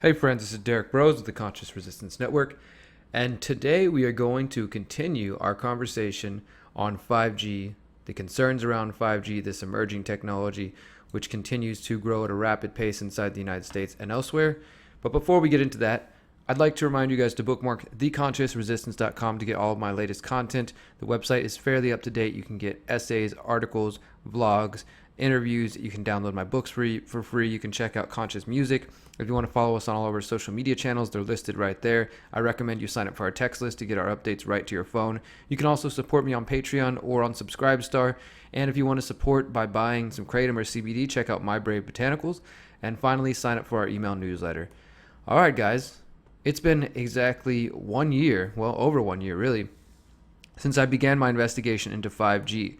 Hey friends, this is Derek Bros with the Conscious Resistance Network, and today we are going to continue our conversation on 5G, the concerns around 5G, this emerging technology which continues to grow at a rapid pace inside the United States and elsewhere. But before we get into that, I'd like to remind you guys to bookmark theconsciousresistance.com to get all of my latest content. The website is fairly up to date. You can get essays, articles, vlogs, interviews. You can download my books for free. You can check out Conscious Music. If you want to follow us on all of our social media channels, they're listed right there. I recommend you sign up for our text list to get our updates right to your phone. You can also support me on Patreon or on Subscribestar. And if you want to support by buying some Kratom or CBD, check out My Brave Botanicals. And finally, sign up for our email newsletter. All right, guys. It's been exactly 1 year, well, over 1 year really, since I began my investigation into 5G.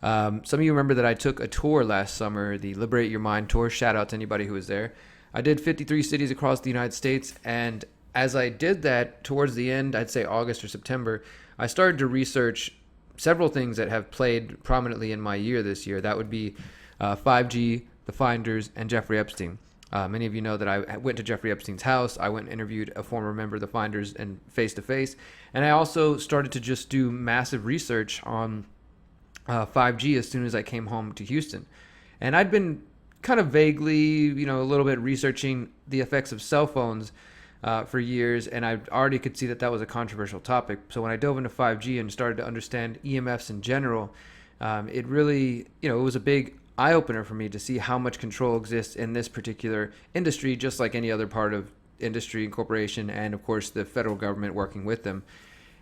Some of you remember that I took a tour last summer, the Liberate Your Mind tour. Shout out to anybody who was there. I did 53 cities across the United States, and as I did that, towards the end, I'd say August or September, I started to research several things that have played prominently in my year this year. That would be 5G, the Finders, and Jeffrey Epstein. Many of you know that I went to Jeffrey Epstein's house. I went and interviewed a former member of the Finders and face-to-face. And I also started to just do massive research on 5G as soon as I came home to Houston. And I'd been kind of vaguely, a little bit researching the effects of cell phones for years, and I already could see that that was a controversial topic. So when I dove into 5G and started to understand EMFs in general, it really, it was a big eye-opener for me to see how much control exists in this particular industry, just like any other part of industry and corporation, and of course the federal government working with them.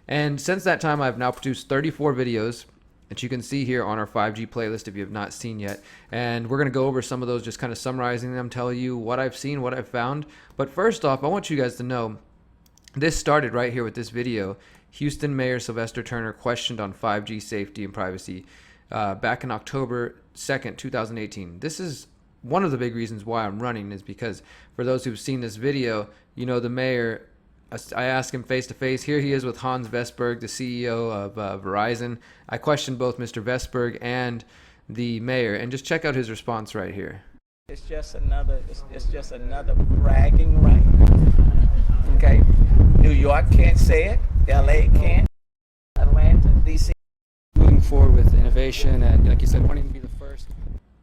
And since that time, I've now produced 34 videos that you can see here on our 5G playlist if you have not seen yet. And we're going to go over some of those, just kind of summarizing them, tell you what I've seen, what I've found. But first off, I want you guys to know this started right here with this video. Houston Mayor Sylvester Turner questioned on 5G safety and privacy back in October 2nd, 2018. This is one of the big reasons why I'm running, is because for those who've seen this video, the mayor, I asked him face to face. Here he is with Hans Vestberg, the CEO of Verizon. I questioned both Mr. Vestberg and the mayor, and just check out his response right here. It's just another bragging right. Okay, New York can't say it, LA can't, Atlanta, DC. Moving forward with innovation, and like you said, wanting to be the first.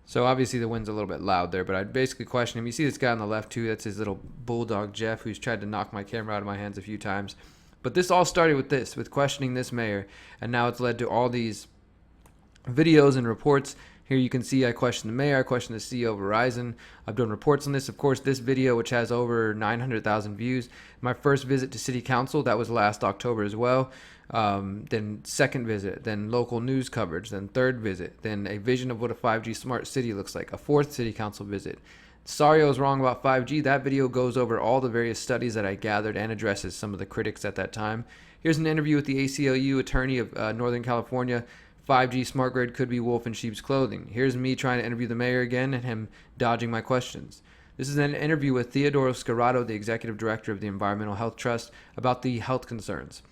So obviously the wind's a little bit loud there, but I'd basically question him. You see this guy on the left too, that's his little bulldog Jeff, who's tried to knock my camera out of my hands a few times. But this all started with questioning this mayor, and now it's led to all these videos and reports. Here you can see I questioned the mayor, I questioned the CEO of Verizon. I've done reports on this. Of course, this video, which has over 900,000 views, my first visit to City Council, that was last October as well. Then second visit, then local news coverage, then third visit, then a vision of what a 5G smart city looks like, a fourth City Council visit. Sorry I was wrong about 5G. That video goes over all the various studies that I gathered and addresses some of the critics at that time. Here's an interview with the ACLU attorney of Northern California. 5G smart grid could be wolf in sheep's clothing. Here's me trying to interview the mayor again and him dodging my questions. This is an interview with Theodoro Scarato, the executive director of the Environmental Health Trust, about the health concerns.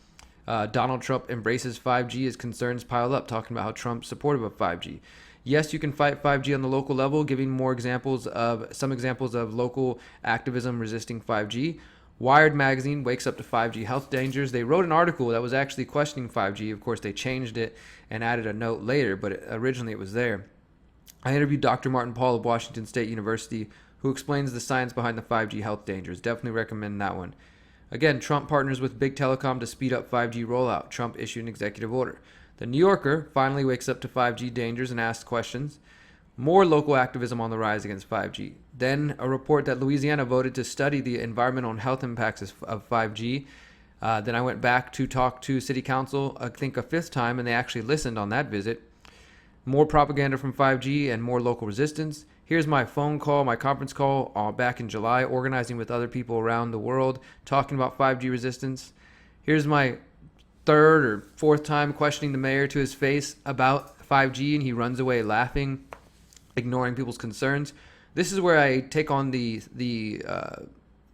Donald Trump embraces 5G as concerns pile up, talking about how Trump's supportive of 5G. Yes, you can fight 5G on the local level, giving some examples of local activism resisting 5G. Wired magazine wakes up to 5G health dangers. They wrote an article that was actually questioning 5G. Of course, they changed it and added a note later, but originally it was there. I interviewed Dr. Martin Pall of Washington State University, who explains the science behind the 5G health dangers. Definitely recommend that one. Again, Trump partners with Big Telecom to speed up 5G rollout. Trump issued an executive order. The New Yorker finally wakes up to 5G dangers and asks questions. More local activism on the rise against 5G. Then a report that Louisiana voted to study the environmental and health impacts of 5G. Then I went back to talk to City Council, I think a fifth time, and they actually listened on that visit. More propaganda from 5G and more local resistance. Here's my phone call, my conference call back in July, organizing with other people around the world, talking about 5G resistance. Here's my third or fourth time questioning the mayor to his face about 5G, and he runs away laughing, ignoring people's concerns. This is where I take on the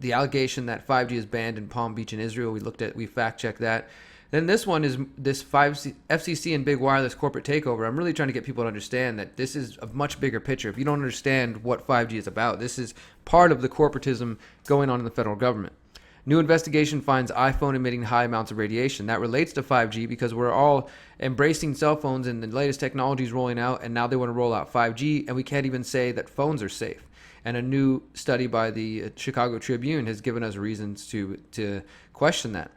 allegation that 5G is banned in Palm Beach in Israel. We fact checked that. Then this one is this FCC and big wireless corporate takeover. I'm really trying to get people to understand that this is a much bigger picture. If you don't understand what 5G is about, this is part of the corporatism going on in the federal government. New investigation finds iPhone emitting high amounts of radiation. That relates to 5G because we're all embracing cell phones and the latest technology is rolling out, and now they want to roll out 5G, and we can't even say that phones are safe. And a new study by the Chicago Tribune has given us reasons to question that.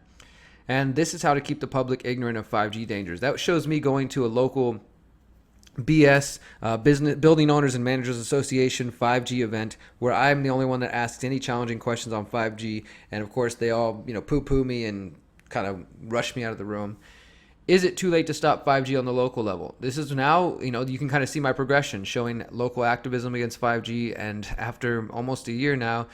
And this is how to keep the public ignorant of 5G dangers. That shows me going to a local BS Building Owners and Managers Association 5G event where I'm the only one that asks any challenging questions on 5G, and of course they all poo-poo me and kind of rush me out of the room. Is it too late to stop 5G on the local level? This is now, you can kind of see my progression showing local activism against 5G, and after almost a year now,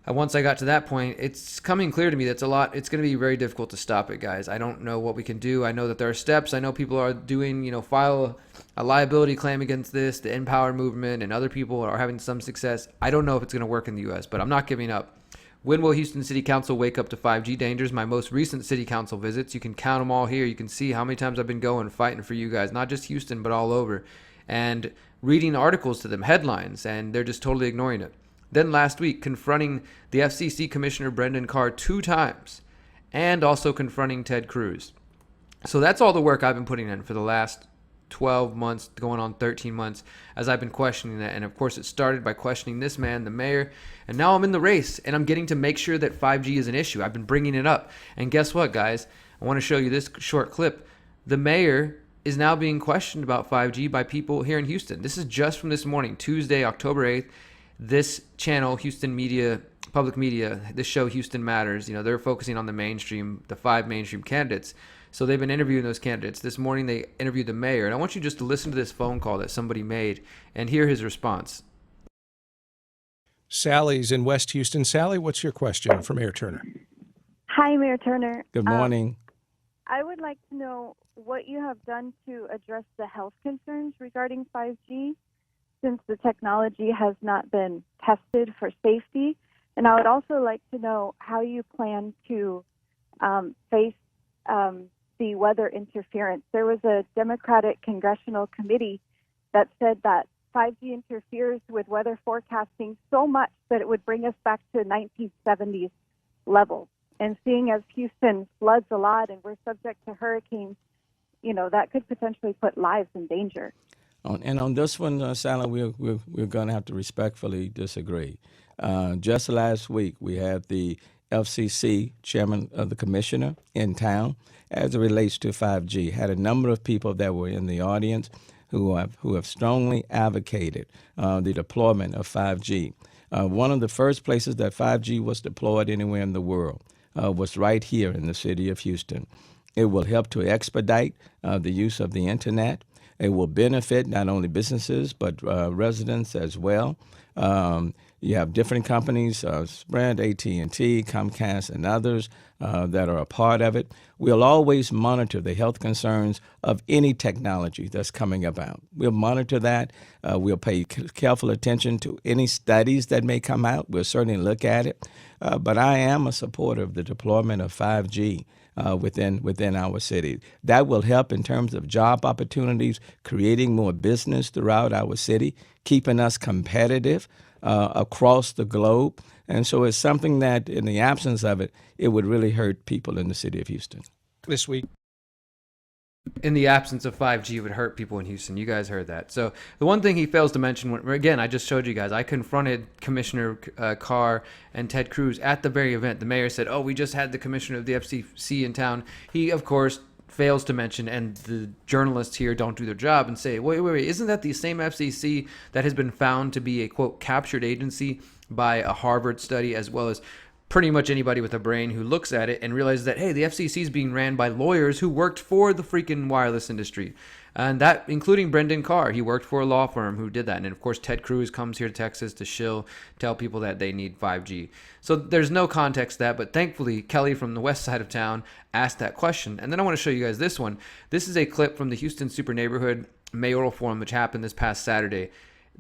once I got to that point, it's coming clear to me that it's going to be very difficult to stop it, guys. I don't know what we can do. I know that there are steps. I know people are doing, file a liability claim against this. The Empower movement and other people are having some success. I don't know if it's going to work in the U.S., but I'm not giving up. When will Houston City Council wake up to 5G dangers? My most recent city council visits, you can count them all here. You can see how many times I've been going, fighting for you guys, not just Houston, but all over, and reading articles to them, headlines, and they're just totally ignoring it. Then last week, confronting the FCC Commissioner Brendan Carr 2 times, and also confronting Ted Cruz. So that's all the work I've been putting in for the last 12 months, going on 13 months, as I've been questioning that. And of course, it started by questioning this man, the mayor, and now I'm in the race, and I'm getting to make sure that 5G is an issue. I've been bringing it up. And guess what, guys? I want to show you this short clip. The mayor is now being questioned about 5G by people here in Houston. This is just from this morning, Tuesday, October 8th. This channel, Houston Media, Public Media, this show Houston Matters, they're focusing on the 5 mainstream candidates. So they've been interviewing those candidates. This morning they interviewed the mayor. And I want you just to listen to this phone call that somebody made and hear his response. Sally's in West Houston. Sally, what's your question for Mayor Turner? Hi, Mayor Turner. Good morning. I would like to know what you have done to address the health concerns regarding 5G, since the technology has not been tested for safety. And I would also like to know how you plan to face the weather interference. There was a Democratic congressional committee that said that 5G interferes with weather forecasting so much that it would bring us back to 1970s levels. And seeing as Houston floods a lot and we're subject to hurricanes, that could potentially put lives in danger. And on this one, Sally, we're going to have to respectfully disagree. Just last week, we had the FCC chairman of the commissioner in town as it relates to 5G. Had a number of people that were in the audience who have strongly advocated the deployment of 5G. One of the first places that 5G was deployed anywhere in the world was right here in the city of Houston. It will help to expedite the use of the internet. It will benefit not only businesses but residents as well. You have different companies, Sprint, AT&T, Comcast, and others that are a part of it. We'll always monitor the health concerns of any technology that's coming about. We'll monitor that. We'll pay careful attention to any studies that may come out. We'll certainly look at it. But I am a supporter of the deployment of 5G. Within our city. That will help in terms of job opportunities, creating more business throughout our city, keeping us competitive across the globe. And so it's something that, in the absence of it, it would really hurt people in the city of Houston. This week. In the absence of 5G, it would hurt people in Houston. You guys heard that. So the one thing he fails to mention, again, I just showed you guys, I confronted Commissioner Carr and Ted Cruz at the very event. The mayor said, we just had the commissioner of the FCC in town. He, of course, fails to mention, and the journalists here don't do their job and say, wait, isn't that the same FCC that has been found to be a, quote, captured agency by a Harvard study, as well as pretty much anybody with a brain who looks at it and realizes that, hey, the FCC is being ran by lawyers who worked for the freaking wireless industry. And that, including Brendan Carr, he worked for a law firm who did that. And of course, Ted Cruz comes here to Texas to tell people that they need 5G. So there's no context to that, but thankfully, Kelly from the west side of town asked that question. And then I want to show you guys this one. This is a clip from the Houston Super Neighborhood Mayoral Forum, which happened this past Saturday.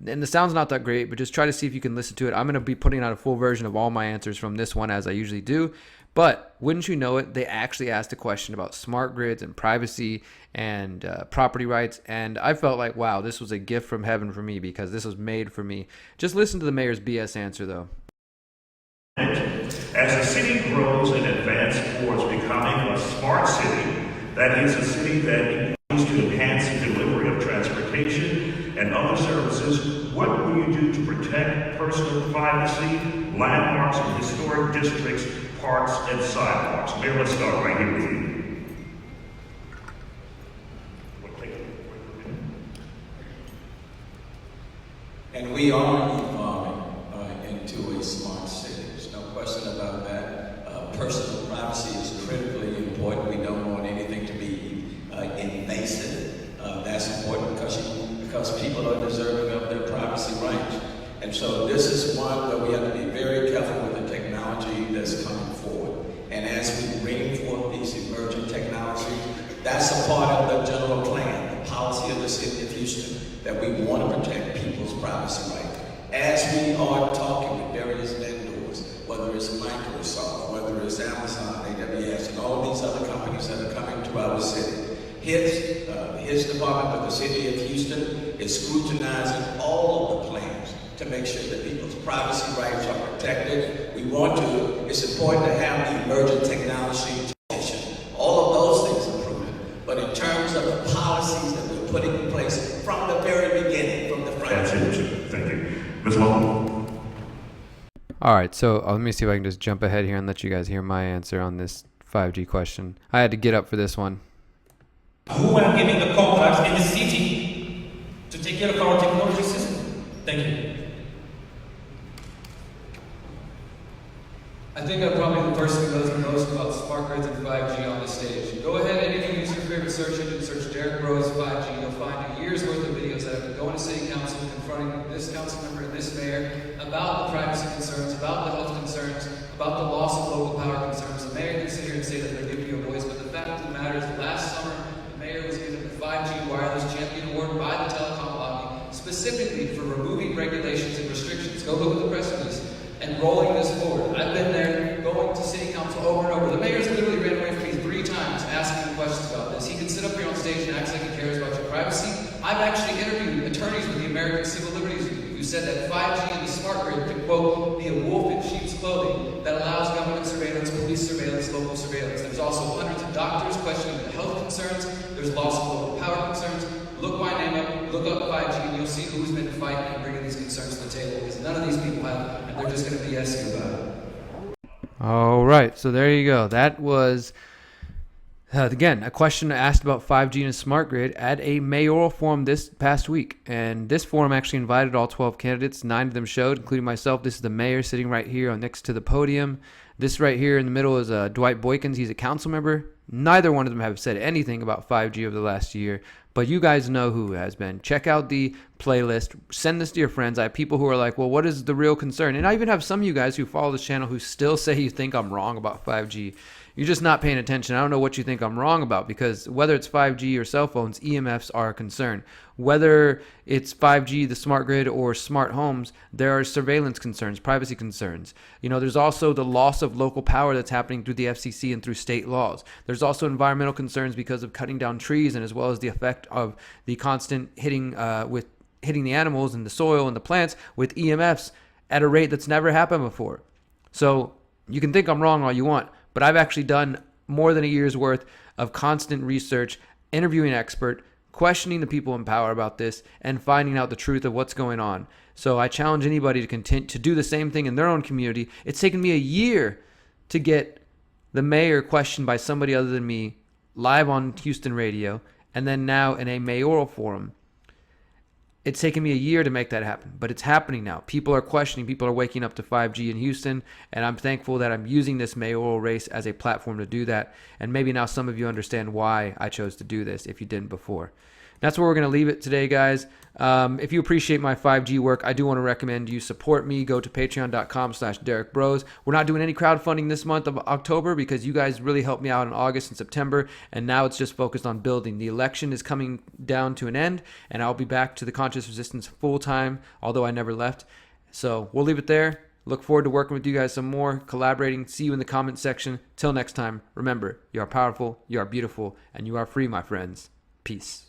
And the sound's not that great, but just try to see if you can listen to it. I'm going to be putting out a full version of all my answers from this one, as I usually do. But wouldn't you know it, they actually asked a question about smart grids and privacy and property rights. And I felt like, wow, this was a gift from heaven for me because this was made for me. Just listen to the mayor's BS answer, though. As the city grows and advances towards becoming a smart city, that is a city that aims to enhance the delivery of transportation and other services, what will you do to protect personal privacy, landmarks and historic districts, parks, and sidewalks? Mayor, let's start right here with you. And we are evolving into a smart city. There's no question about that. Personal privacy is critically important. We don't want anything to be invasive. That's important because people are deserving of their privacy rights. And so this is one where we have to be very careful with the technology that's coming forward. And as we bring forth these emerging technologies, that's a part of the general plan, the policy of the city of Houston, that we want to protect people's privacy rights. As we are talking with various vendors, whether it's Microsoft, whether it's Amazon, AWS, and all these other companies that are coming to our city, his department of the city of Houston is scrutinizing all of the plans to make sure that people's privacy rights are protected. It's important to have the emerging technology, all of those things included. But in terms of the policies that we're putting in place from the very beginning, from the front. That's it. Thank you. Ms. Long. All right, so let me see if I can just jump ahead here and let you guys hear my answer on this 5G question. I had to get up for this one. Who am giving the contracts in the city to take care of our technology system? Thank you. I think I'm probably the person who knows the most about smart grids and 5G on this stage. Go ahead, any of you use your favorite search engine, search Derek Bros 5G. You'll find a year's worth of videos that have been going to city council, confronting this council member and this mayor about the privacy concerns, about the health concerns, about the loss of local power concerns. The mayor can sit here and say that they're giving you a voice, but the fact of the matter is that last summer, the mayor was given the 5G Wireless Champion Award by the telecom lobby, specifically for removing regulations and restrictions. Go look at the press release. And rolling this forward. I've been there, going to city council over and over. The mayor's literally ran away from me 3 times asking me questions about this. He can sit up here on stage and act like he cares about your privacy. I've actually interviewed attorneys with the American Civil Liberties Union who said that 5G and the smart grid could, quote, be a wolf in sheep's clothing that allows government surveillance, police surveillance, local surveillance. There's also hundreds of doctors questioning the health concerns. There's loss of local power concerns. Look my name up, look up 5G, and you'll see who's been fighting and bringing these concerns to the table, because none of these people have, and they're just going to BS you about it. All right, so there you go. That was, again, a question asked about 5G and a smart grid at a mayoral forum this past week. And this forum actually invited all 12 candidates. 9 of them showed, including myself. This is the mayor sitting right here next to the podium. This right here in the middle is Dwight Boykins. He's a council member. Neither one of them have said anything about 5G over the last year, but you guys know who has been. Check out the playlist. Send this to your friends. I have people who are like, well, what is the real concern? And I even have some of you guys who follow this channel who still say you think I'm wrong about 5G. You're just not paying attention. I don't know what you think I'm wrong about, because whether it's 5G or cell phones, EMFs are a concern. Whether it's 5G, the smart grid, or smart homes, there are surveillance concerns, privacy concerns. You know, there's also the loss of local power that's happening through the FCC and through state laws. There's also environmental concerns because of cutting down trees, and as well as the effect of the constant hitting the animals and the soil and the plants with EMFs at a rate that's never happened before. So you can think I'm wrong all you want, but I've actually done more than a year's worth of constant research, interviewing experts, questioning the people in power about this, and finding out the truth of what's going on. So I challenge anybody to continue to do the same thing in their own community. It's taken me a year to get the mayor questioned by somebody other than me live on Houston radio, and then now in a mayoral forum. It's taken me a year to make that happen, but it's happening now. People are questioning, people are waking up to 5G in Houston, and I'm thankful that I'm using this mayoral race as a platform to do that. And maybe now some of you understand why I chose to do this if you didn't before. That's where we're going to leave it today, guys. If you appreciate my 5G work, I do want to recommend you support me. Go to patreon.com/DerekBros. We're not doing any crowdfunding this month of October because you guys really helped me out in August and September, and now it's just focused on building. The election is coming down to an end, and I'll be back to the Conscious Resistance full time, although I never left. So we'll leave it there. Look forward to working with you guys some more, collaborating. See you in the comment section. Till next time, remember, you are powerful, you are beautiful, and you are free, my friends. Peace.